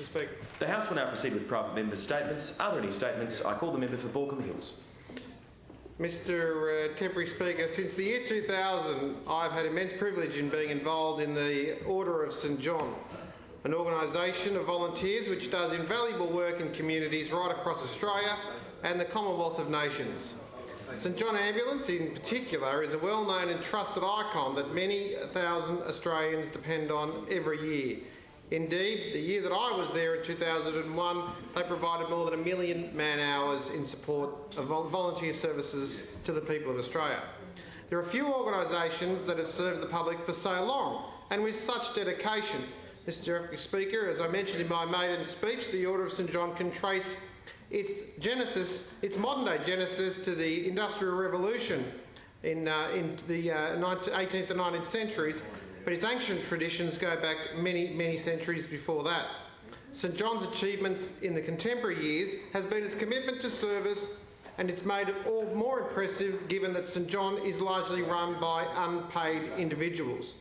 Mr Speaker. The House will now proceed with private members' statements. Are there any statements? I call the member for Baulkham Hills. Mr Temporary Speaker, since the year 2000 I've had immense privilege in being involved in the Order of St John, an organisation of volunteers which does invaluable work in communities right across Australia and the Commonwealth of Nations. St John Ambulance in particular is a well-known and trusted icon that many thousand Australians depend on every year. Indeed, the year that I was there in 2001, they provided more than 1 million man-hours in support of volunteer services to the people of Australia. There are few organisations that have served the public for so long and with such dedication. Mr Speaker, as I mentioned in my maiden speech, the Order of St John can trace its modern-day genesis to the Industrial Revolution in the 18th and 19th centuries, but its ancient traditions go back many centuries before that. St John's achievements in the contemporary years has been its commitment to service, and it's made it all more impressive given that St John is largely run by unpaid individuals.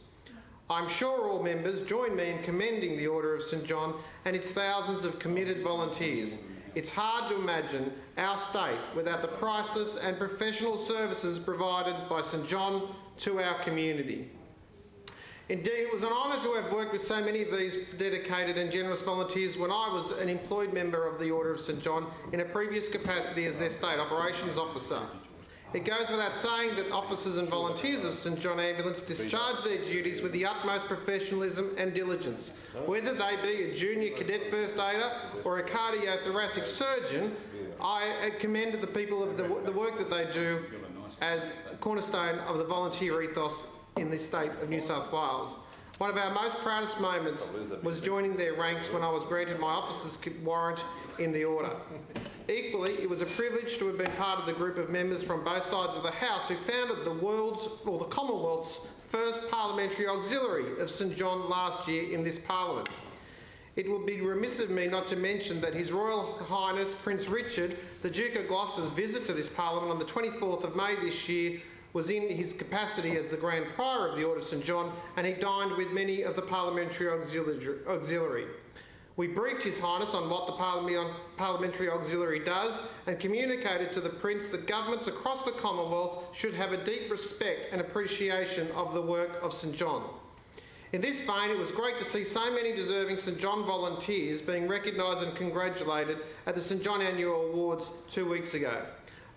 I'm sure all members join me in commending the Order of St John and its thousands of committed volunteers. It's hard to imagine our state without the priceless and professional services provided by St John to our community. Indeed, it was an honour to have worked with so many of these dedicated and generous volunteers when I was an employed member of the Order of St John in a previous capacity as their State Operations Officer. It goes without saying that officers and volunteers of St John Ambulance discharge their duties with the utmost professionalism and diligence. Whether they be a junior cadet first aider or a cardiothoracic surgeon, I commend the people of the work that they do as a cornerstone of the volunteer ethos in the state of New South Wales. One of our most proudest moments was joining their ranks when I was granted my officer's warrant in the Order. Equally, it was a privilege to have been part of the group of members from both sides of the House who founded the Commonwealth's first parliamentary auxiliary of St John last year in this Parliament. It would be remiss of me not to mention that His Royal Highness Prince Richard, the Duke of Gloucester's visit to this Parliament on the 24th of May this year was in his capacity as the Grand Prior of the Order of St John, and he dined with many of the parliamentary auxiliary. We briefed His Highness on what the Parliamentary Auxiliary does and communicated to the Prince that governments across the Commonwealth should have a deep respect and appreciation of the work of St John. In this vein, it was great to see so many deserving St John volunteers being recognised and congratulated at the St John Annual Awards 2 weeks ago.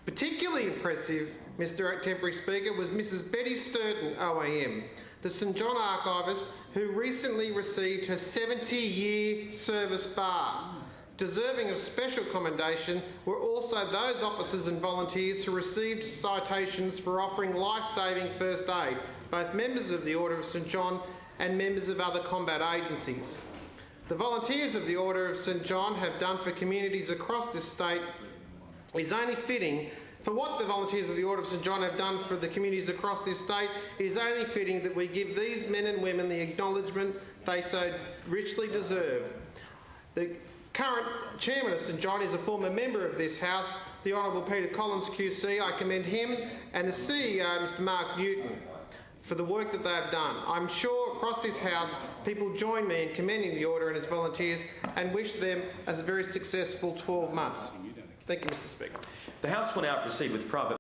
Particularly impressive, Mr Temporary Speaker, was Mrs Betty Sturton OAM, the St John archivist who recently received her 70-year service bar. Deserving of special commendation were also those officers and volunteers who received citations for offering life-saving first aid, both members of the Order of St John and members of other combat agencies. The volunteers of the Order of St John have done for communities across this state is only fitting. For what the volunteers of the Order of St John have done for the communities across this state, it is only fitting that we give these men and women the acknowledgement they so richly deserve. The current Chairman of St John is a former member of this House, the Honourable Peter Collins QC. I commend him and the CEO, Mr Mark Newton, for the work that they have done. I'm sure across this House people join me in commending the Order and its volunteers and wish them a very successful 12 months. Thank you, Mr Speaker. The House will now proceed with private